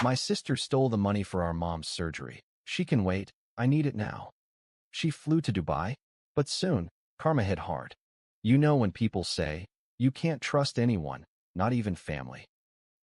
My sister stole the money for our mom's surgery. She can wait. I need it now. She flew to Dubai. But soon, karma hit hard. You know when people say, you can't trust anyone, not even family.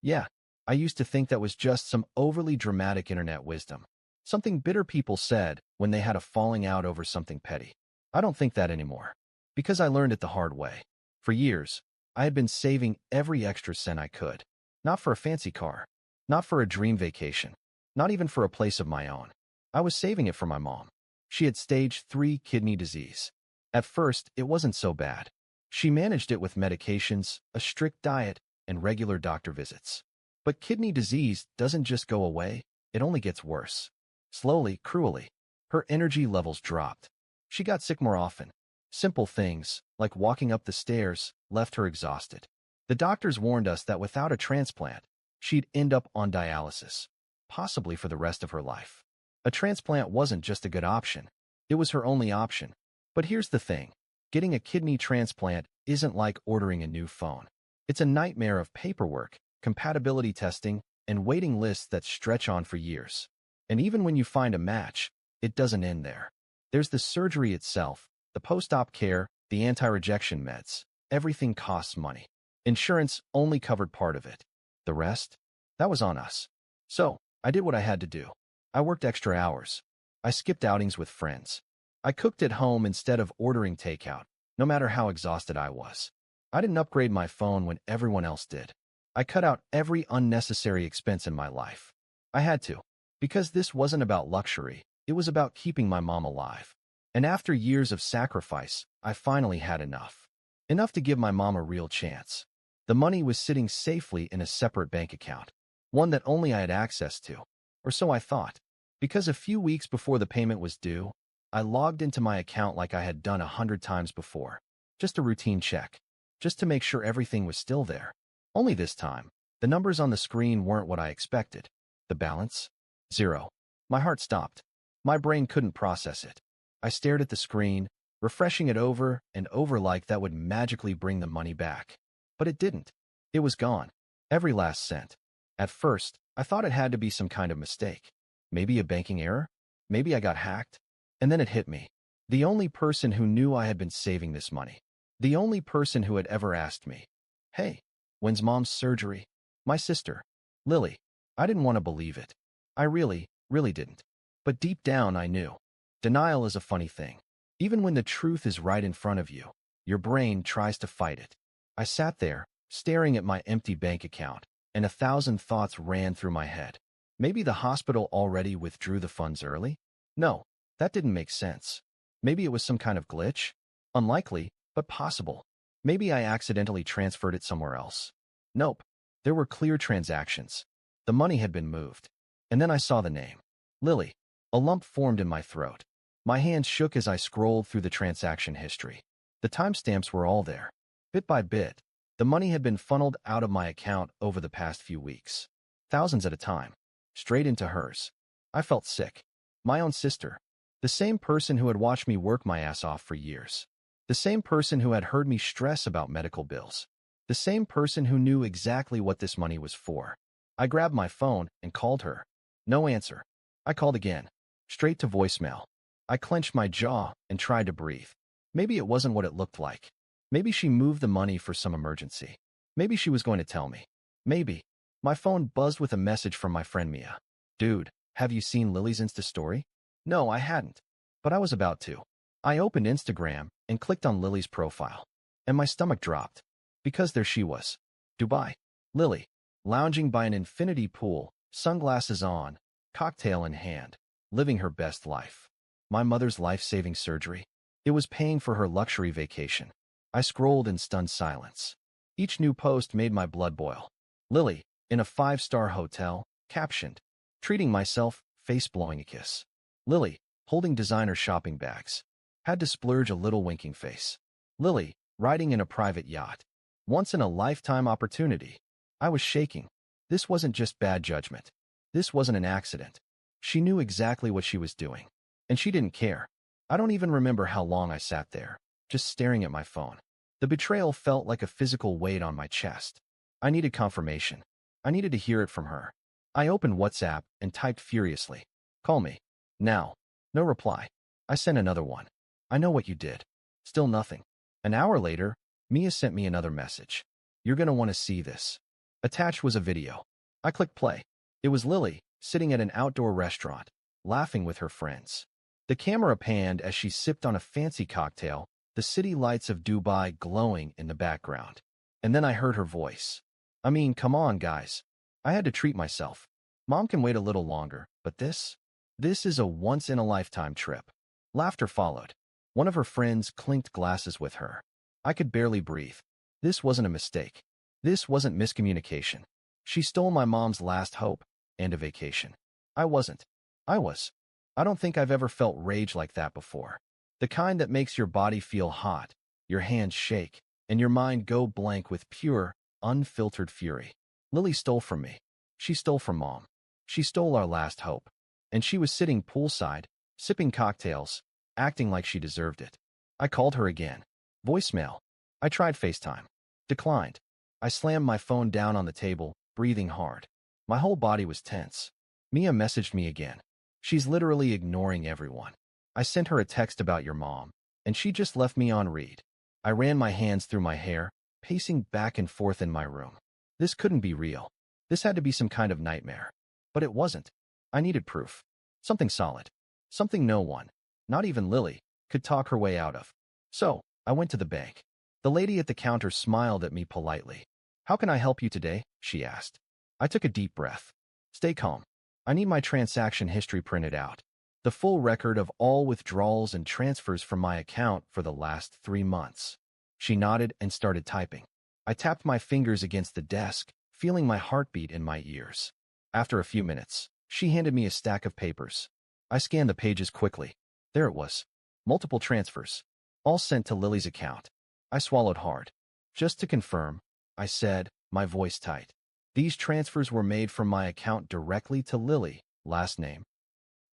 Yeah, I used to think that was just some overly dramatic internet wisdom. Something bitter people said when they had a falling out over something petty. I don't think that anymore. Because I learned it the hard way. For years, I had been saving every extra cent I could. Not for a fancy car. Not for a dream vacation. Not even for a place of my own. I was saving it for my mom. She had stage 3 kidney disease. At first, it wasn't so bad. She managed it with medications, a strict diet, and regular doctor visits. But kidney disease doesn't just go away, it only gets worse. Slowly, cruelly. Her energy levels dropped. She got sick more often. Simple things, like walking up the stairs, left her exhausted. The doctors warned us that without a transplant, she'd end up on dialysis, possibly for the rest of her life. A transplant wasn't just a good option. It was her only option. But here's the thing. Getting a kidney transplant isn't like ordering a new phone. It's a nightmare of paperwork, compatibility testing, and waiting lists that stretch on for years. And even when you find a match, it doesn't end there. There's the surgery itself, the post-op care, the anti-rejection meds. Everything costs money. Insurance only covered part of it. The rest? That was on us. So, I did what I had to do. I worked extra hours. I skipped outings with friends. I cooked at home instead of ordering takeout, no matter how exhausted I was. I didn't upgrade my phone when everyone else did. I cut out every unnecessary expense in my life. I had to. Because this wasn't about luxury, it was about keeping my mom alive. And after years of sacrifice, I finally had enough. Enough to give my mom a real chance. The money was sitting safely in a separate bank account, one that only I had access to. Or so I thought. Because a few weeks before the payment was due, I logged into my account like I had done 100 times before. Just a routine check. Just to make sure everything was still there. Only this time, the numbers on the screen weren't what I expected. The balance? 0. My heart stopped. My brain couldn't process it. I stared at the screen, refreshing it over and over like that would magically bring the money back. But it didn't. It was gone. Every last cent. At first, I thought it had to be some kind of mistake. Maybe a banking error? Maybe I got hacked? And then it hit me. The only person who knew I had been saving this money. The only person who had ever asked me, "Hey, when's mom's surgery?" My sister, Lily. I didn't want to believe it. I really didn't. But deep down I knew. Denial is a funny thing. Even when the truth is right in front of you, your brain tries to fight it. I sat there, staring at my empty bank account, and 1,000 thoughts ran through my head. Maybe the hospital already withdrew the funds early? No, that didn't make sense. Maybe it was some kind of glitch? Unlikely, but possible. Maybe I accidentally transferred it somewhere else. Nope. There were clear transactions. The money had been moved. And then I saw the name. Lily. A lump formed in my throat. My hands shook as I scrolled through the transaction history. The timestamps were all there. Bit by bit, the money had been funneled out of my account over the past few weeks. Thousands at a time. Straight into hers. I felt sick. My own sister. The same person who had watched me work my ass off for years. The same person who had heard me stress about medical bills. The same person who knew exactly what this money was for. I grabbed my phone and called her. No answer. I called again. Straight to voicemail. I clenched my jaw and tried to breathe. Maybe it wasn't what it looked like. Maybe she moved the money for some emergency. Maybe she was going to tell me. Maybe. My phone buzzed with a message from my friend Mia. "Dude, have you seen Lily's Insta story?" No, I hadn't. But I was about to. I opened Instagram and clicked on Lily's profile. And my stomach dropped. Because there she was. Dubai. Lily. Lounging by an infinity pool, sunglasses on, cocktail in hand, living her best life. My mother's life-saving surgery. It was paying for her luxury vacation. I scrolled in stunned silence. Each new post made my blood boil. Lily, in a 5-star hotel, captioned, "Treating myself, face blowing a kiss." Lily, holding designer shopping bags. Had to splurge a little winking face. Lily, riding in a private yacht. Once in a lifetime opportunity. I was shaking. This wasn't just bad judgment. This wasn't an accident. She knew exactly what she was doing. And she didn't care. I don't even remember how long I sat there, just staring at my phone. The betrayal felt like a physical weight on my chest. I needed confirmation. I needed to hear it from her. I opened WhatsApp and typed furiously. Call me. Now. No reply. I sent another one. I know what you did. Still nothing. An hour later, Mia sent me another message. You're gonna want to see this. Attached was a video. I clicked play. It was Lily, sitting at an outdoor restaurant, laughing with her friends. The camera panned as she sipped on a fancy cocktail, the city lights of Dubai glowing in the background. And then I heard her voice. I mean, come on, guys. I had to treat myself. Mom can wait a little longer, but this is a once-in-a-lifetime trip. Laughter followed. One of her friends clinked glasses with her. I could barely breathe. This wasn't a mistake. This wasn't miscommunication. She stole my mom's last hope and a vacation. I wasn't. I was. I don't think I've ever felt rage like that before. The kind that makes your body feel hot, your hands shake, and your mind go blank with pure, unfiltered fury. Lily stole from me. She stole from Mom. She stole our last hope. And she was sitting poolside, sipping cocktails, acting like she deserved it. I called her again. Voicemail. I tried FaceTime. Declined. I slammed my phone down on the table, breathing hard. My whole body was tense. Mia messaged me again. She's literally ignoring everyone. I sent her a text about your mom, and she just left me on read. I ran my hands through my hair, pacing back and forth in my room. This couldn't be real. This had to be some kind of nightmare. But it wasn't. I needed proof. Something solid. Something no one, not even Lily, could talk her way out of. So, I went to the bank. The lady at the counter smiled at me politely. How can I help you today? She asked. I took a deep breath. Stay calm. I need my transaction history printed out. The full record of all withdrawals and transfers from my account for the last 3 months. She nodded and started typing. I tapped my fingers against the desk, feeling my heartbeat in my ears. After a few minutes, she handed me a stack of papers. I scanned the pages quickly. There it was. Multiple transfers. All sent to Lily's account. I swallowed hard. Just to confirm, I said, my voice tight. These transfers were made from my account directly to Lily, last name.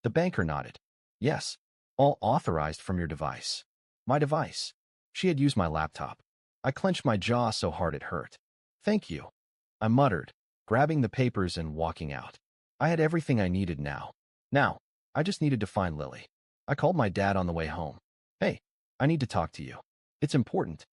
The banker nodded. Yes, all authorized from your device. My device. She had used my laptop. I clenched my jaw so hard it hurt. Thank you. I muttered, grabbing the papers and walking out. I had everything I needed now. Now, I just needed to find Lily. I called my dad on the way home. Hey, I need to talk to you. It's important.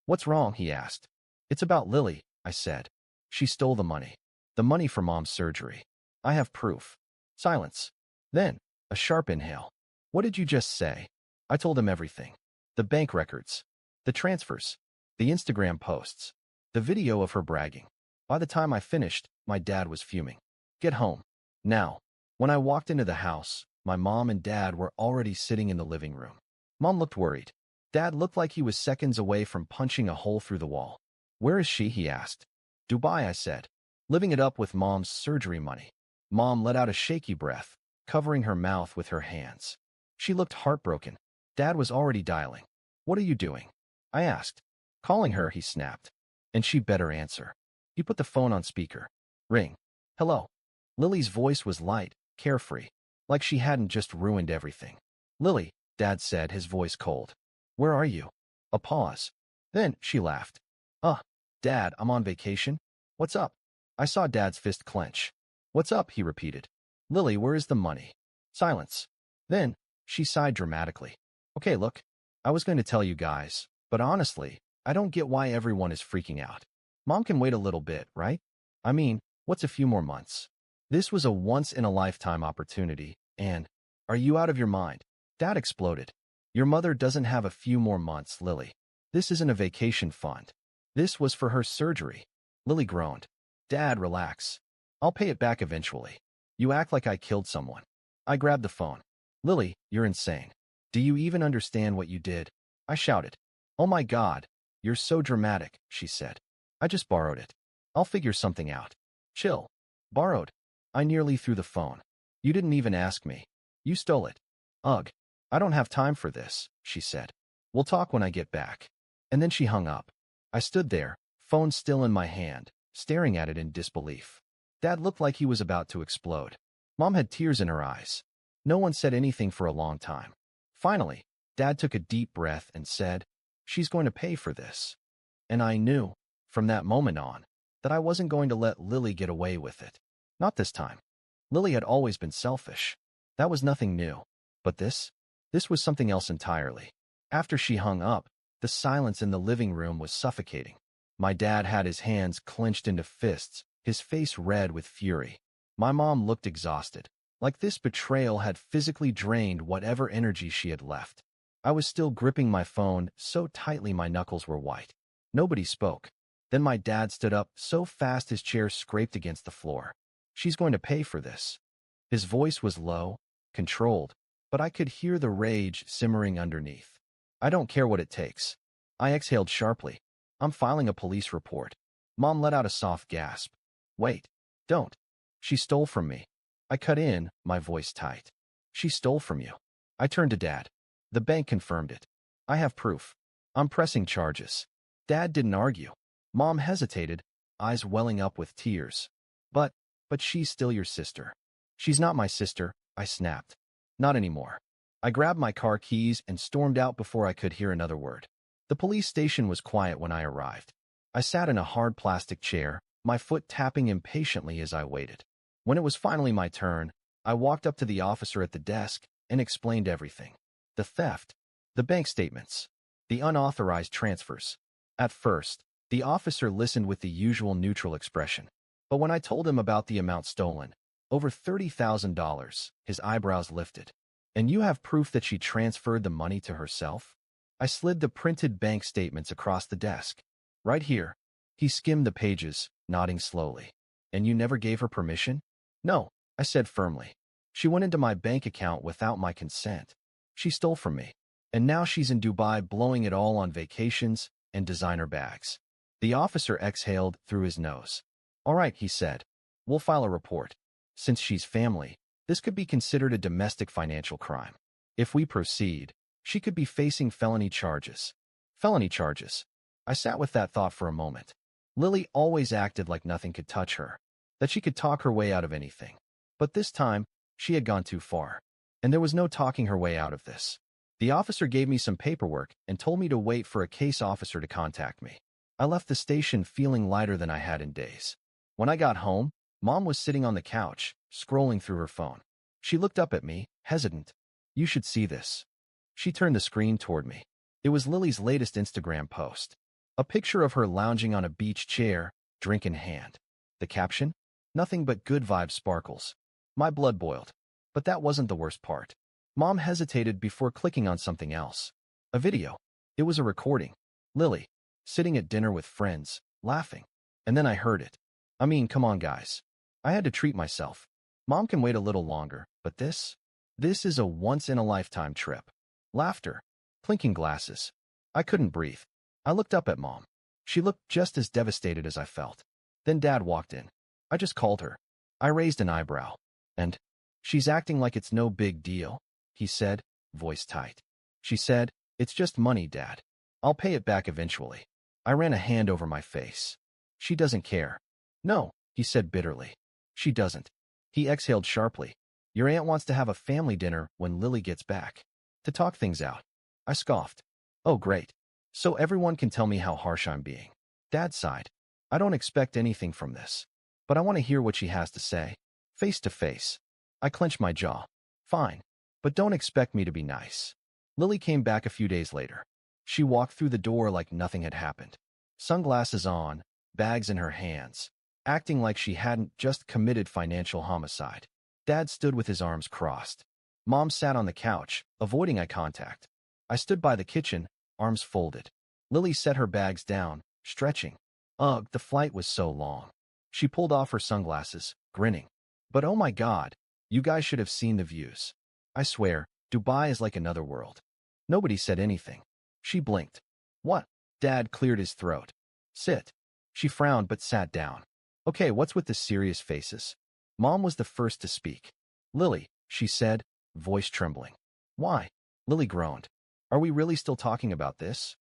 What's wrong? He asked. It's about Lily, I said. She stole the money. The money for Mom's surgery. I have proof. Silence. Then, a sharp inhale. What did you just say? I told him everything. The bank records. The transfers. The Instagram posts. The video of her bragging. By the time I finished, my dad was fuming. Get home. Now. When I walked into the house, my mom and dad were already sitting in the living room. Mom looked worried. Dad looked like he was seconds away from punching a hole through the wall. Where is she? He asked. Dubai, I said. Living it up with Mom's surgery money. Mom let out a shaky breath, covering her mouth with her hands. She looked heartbroken. Dad was already dialing. What are you doing? I asked. Calling her, he snapped. And she better answer. He put the phone on speaker. Ring. Hello. Lily's voice was light, carefree, like she hadn't just ruined everything. Lily, Dad said, his voice cold. Where are you? A pause. Then she laughed. Dad, I'm on vacation. What's up? I saw Dad's fist clench. What's up? He repeated. Lily, where is the money? Silence. Then she sighed dramatically. Okay, look, I was going to tell you guys, but honestly, I don't get why everyone is freaking out. Mom can wait a little bit, right? I mean, what's a few more months? This was a once-in-a-lifetime opportunity, and are you out of your mind? Dad exploded. Your mother doesn't have a few more months, Lily. This isn't a vacation fund. This was for her surgery. Lily groaned. Dad, relax. I'll pay it back eventually. You act like I killed someone. I grabbed the phone. Lily, you're insane. Do you even understand what you did? I shouted. Oh my God, you're so dramatic, she said. I just borrowed it. I'll figure something out. Chill. Borrowed. I nearly threw the phone. You didn't even ask me. You stole it. Ugh. I don't have time for this, she said. We'll talk when I get back. And then she hung up. I stood there, phone still in my hand, staring at it in disbelief. Dad looked like he was about to explode. Mom had tears in her eyes. No one said anything for a long time. Finally, Dad took a deep breath and said, She's going to pay for this. And I knew, from that moment on, that I wasn't going to let Lily get away with it. Not this time. Lily had always been selfish. That was nothing new. But this was something else entirely. After she hung up, the silence in the living room was suffocating. My dad had his hands clenched into fists, his face red with fury. My mom looked exhausted, like this betrayal had physically drained whatever energy she had left. I was still gripping my phone so tightly my knuckles were white. Nobody spoke. Then my dad stood up so fast his chair scraped against the floor. She's going to pay for this. His voice was low, controlled, but I could hear the rage simmering underneath. I don't care what it takes. I exhaled sharply. I'm filing a police report. Mom let out a soft gasp. Wait. Don't. She stole from me. I cut in, my voice tight. She stole from you. I turned to Dad. The bank confirmed it. I have proof. I'm pressing charges. Dad didn't argue. Mom hesitated, eyes welling up with tears. But she's still your sister. She's not my sister, I snapped. Not anymore. I grabbed my car keys and stormed out before I could hear another word. The police station was quiet when I arrived. I sat in a hard plastic chair, my foot tapping impatiently as I waited. When it was finally my turn, I walked up to the officer at the desk and explained everything. The theft, the bank statements, the unauthorized transfers. At first, the officer listened with the usual neutral expression. But when I told him about the amount stolen, over $30,000, his eyebrows lifted. And you have proof that she transferred the money to herself? I slid the printed bank statements across the desk. Right here. He skimmed the pages, nodding slowly. And you never gave her permission? No, I said firmly. She went into my bank account without my consent. She stole from me. And now she's in Dubai blowing it all on vacations and designer bags. The officer exhaled through his nose. All right, he said. We'll file a report. Since she's family, this could be considered a domestic financial crime. If we proceed, she could be facing felony charges. Felony charges. I sat with that thought for a moment. Lily always acted like nothing could touch her, that she could talk her way out of anything. But this time, she had gone too far. And there was no talking her way out of this. The officer gave me some paperwork and told me to wait for a case officer to contact me. I left the station feeling lighter than I had in days. When I got home, Mom was sitting on the couch, scrolling through her phone. She looked up at me, hesitant. You should see this. She turned the screen toward me. It was Lily's latest Instagram post. A picture of her lounging on a beach chair, drink in hand. The caption? Nothing but good vibes sparkles. My blood boiled. But that wasn't the worst part. Mom hesitated before clicking on something else. A video. It was a recording. Lily, sitting at dinner with friends, laughing. And then I heard it. I mean, come on, guys. I had to treat myself. Mom can wait a little longer, but this is a once-in-a-lifetime trip. Laughter. Clinking glasses. I couldn't breathe. I looked up at Mom. She looked just as devastated as I felt. Then Dad walked in. I just called her. I raised an eyebrow. And she's acting like it's no big deal, he said, voice tight. She said, it's just money, Dad. I'll pay it back eventually. I ran a hand over my face. She doesn't care. No, he said bitterly. She doesn't. He exhaled sharply. Your aunt wants to have a family dinner when Lily gets back. To talk things out. I scoffed. Oh, great. So everyone can tell me how harsh I'm being. Dad sighed. I don't expect anything from this. But I want to hear what she has to say. Face to face. I clenched my jaw. Fine. But don't expect me to be nice. Lily came back a few days later. She walked through the door like nothing had happened. Sunglasses on, bags in her hands, acting like she hadn't just committed financial homicide. Dad stood with his arms crossed. Mom sat on the couch, avoiding eye contact. I stood by the kitchen, arms folded. Lily set her bags down, stretching. Ugh, the flight was so long. She pulled off her sunglasses, grinning. But oh my God, you guys should have seen the views. I swear, Dubai is like another world. Nobody said anything. She blinked. What? Dad cleared his throat. Sit. She frowned but sat down. Okay, what's with the serious faces? Mom was the first to speak. Lily, she said, voice trembling. Why? Lily groaned. Are we really still talking about this?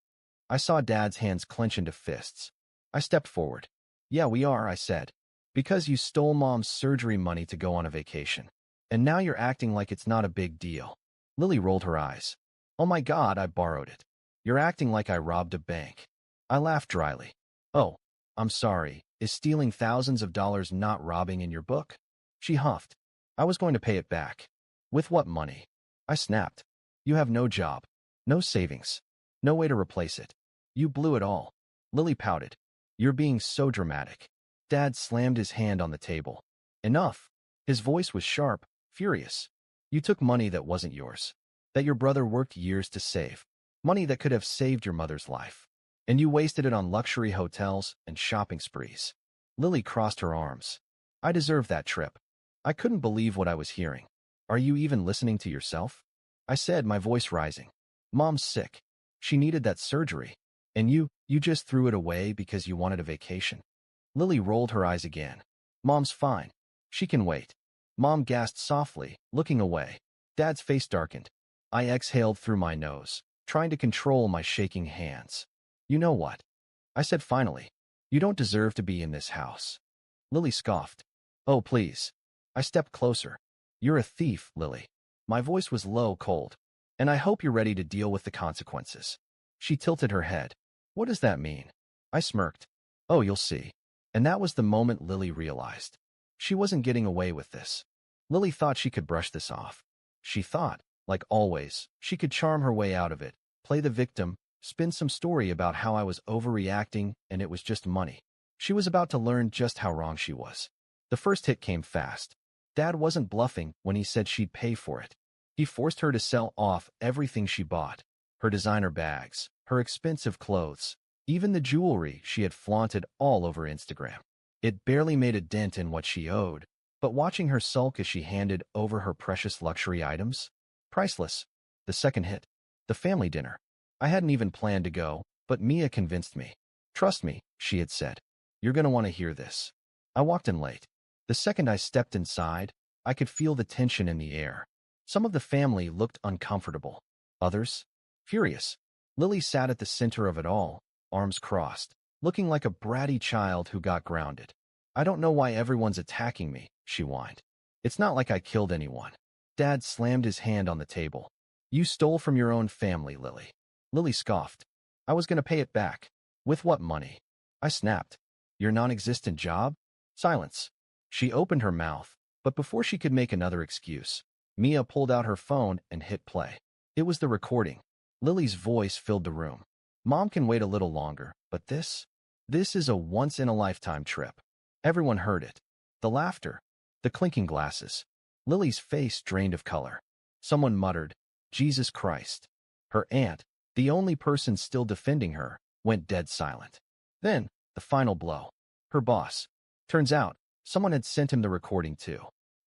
I saw Dad's hands clench into fists. I stepped forward. Yeah, we are, I said. Because you stole Mom's surgery money to go on a vacation. And now you're acting like it's not a big deal. Lily rolled her eyes. Oh my God, I borrowed it. You're acting like I robbed a bank. I laughed dryly. Oh, I'm sorry. Is stealing thousands of dollars not robbing in your book? She huffed. I was going to pay it back. With what money? I snapped. You have no job, no savings, no way to replace it. You blew it all. Lily pouted. You're being so dramatic. Dad slammed his hand on the table. Enough. His voice was sharp, furious. You took money that wasn't yours, that your brother worked years to save, money that could have saved your mother's life, and you wasted it on luxury hotels and shopping sprees. Lily crossed her arms. I deserved that trip. I couldn't believe what I was hearing. Are you even listening to yourself? I said, my voice rising. Mom's sick. She needed that surgery. And you just threw it away because you wanted a vacation. Lily rolled her eyes again. Mom's fine. She can wait. Mom gasped softly, looking away. Dad's face darkened. I exhaled through my nose, trying to control my shaking hands. You know what? I said finally. You don't deserve to be in this house. Lily scoffed. Oh, please. I stepped closer. You're a thief, Lily. My voice was low, cold. And I hope you're ready to deal with the consequences. She tilted her head. What does that mean? I smirked. Oh, you'll see. And that was the moment Lily realized. She wasn't getting away with this. Lily thought she could brush this off. She thought, like always, she could charm her way out of it, play the victim, spin some story about how I was overreacting and it was just money. She was about to learn just how wrong she was. The first hit came fast. Dad wasn't bluffing when he said she'd pay for it. He forced her to sell off everything she bought. Her designer bags, her expensive clothes, even the jewelry she had flaunted all over Instagram. It barely made a dent in what she owed, but watching her sulk as she handed over her precious luxury items? Priceless. The second hit. The family dinner. I hadn't even planned to go, but Mia convinced me. Trust me, she had said. You're going to want to hear this. I walked in late. The second I stepped inside, I could feel the tension in the air. Some of the family looked uncomfortable. Others, furious. Lily sat at the center of it all, arms crossed, looking like a bratty child who got grounded. I don't know why everyone's attacking me, she whined. It's not like I killed anyone. Dad slammed his hand on the table. You stole from your own family, Lily. Lily scoffed. I was going to pay it back. With what money? I snapped. Your non-existent job? Silence. She opened her mouth, but before she could make another excuse, Mia pulled out her phone and hit play. It was the recording. Lily's voice filled the room. Mom can wait a little longer, but this is a once-in-a-lifetime trip. Everyone heard it. The laughter, the clinking glasses. Lily's face drained of color. Someone muttered, Jesus Christ. Her aunt, the only person still defending her, went dead silent. Then, the final blow. Her boss. Turns out, someone had sent him the recording too.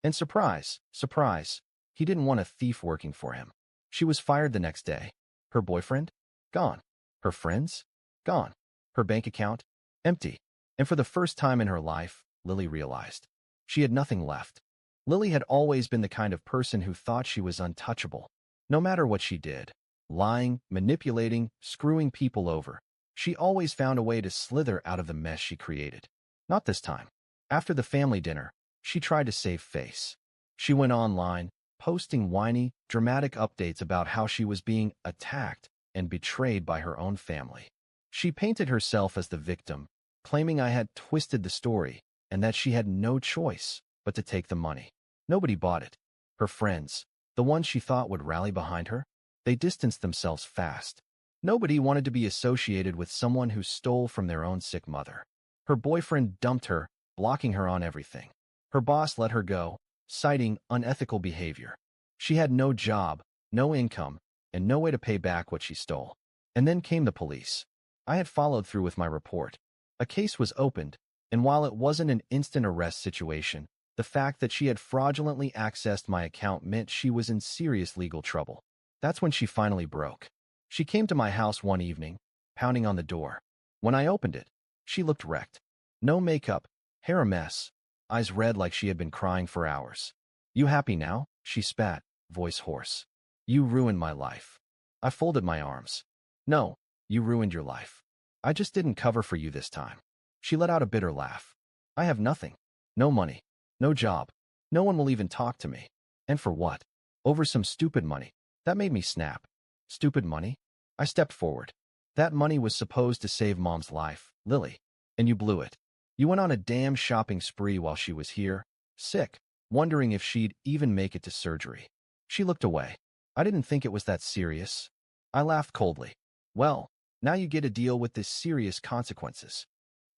And surprise, surprise, he didn't want a thief working for him. She was fired the next day. Her boyfriend? Gone. Her friends? Gone. Her bank account? Empty. And for the first time in her life, Lily realized. She had nothing left. Lily had always been the kind of person who thought she was untouchable. No matter what she did, lying, manipulating, screwing people over, she always found a way to slither out of the mess she created. Not this time. After the family dinner, she tried to save face. She went online, posting whiny, dramatic updates about how she was being attacked and betrayed by her own family. She painted herself as the victim, claiming I had twisted the story and that she had no choice but to take the money. Nobody bought it. Her friends, the ones she thought would rally behind her, they distanced themselves fast. Nobody wanted to be associated with someone who stole from their own sick mother. Her boyfriend dumped her, blocking her on everything. Her boss let her go, citing unethical behavior. She had no job, no income, and no way to pay back what she stole. And then came the police. I had followed through with my report. A case was opened, and while it wasn't an instant arrest situation, the fact that she had fraudulently accessed my account meant she was in serious legal trouble. That's when she finally broke. She came to my house one evening, pounding on the door. When I opened it, she looked wrecked. No makeup, hair a mess, eyes red like she had been crying for hours. You happy now? She spat, voice hoarse. You ruined my life. I folded my arms. No, you ruined your life. I just didn't cover for you this time. She let out a bitter laugh. I have nothing. No money. No job. No one will even talk to me. And for what? Over some stupid money. That made me snap. Stupid money? I stepped forward. That money was supposed to save Mom's life, Lily. And you blew it. You went on a damn shopping spree while she was here, sick, wondering if she'd even make it to surgery. She looked away. I didn't think it was that serious. I laughed coldly. Well, now you get to deal with this serious consequences.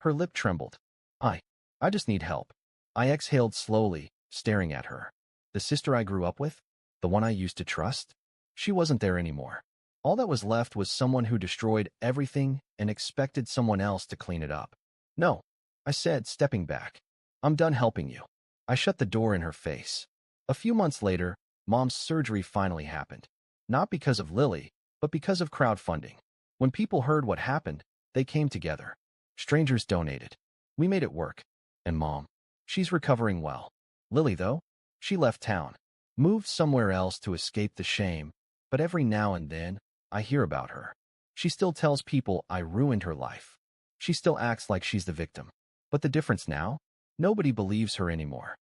Her lip trembled. I just need help. I exhaled slowly, staring at her. The sister I grew up with? The one I used to trust? She wasn't there anymore. All that was left was someone who destroyed everything and expected someone else to clean it up. No, I said, stepping back. I'm done helping you. I shut the door in her face. A few months later, Mom's surgery finally happened. Not because of Lily, but because of crowdfunding. When people heard what happened, they came together. Strangers donated. We made it work. And Mom, she's recovering well. Lily, though, she left town, moved somewhere else to escape the shame, but every now and then, I hear about her. She still tells people I ruined her life. She still acts like she's the victim. But the difference now? Nobody believes her anymore.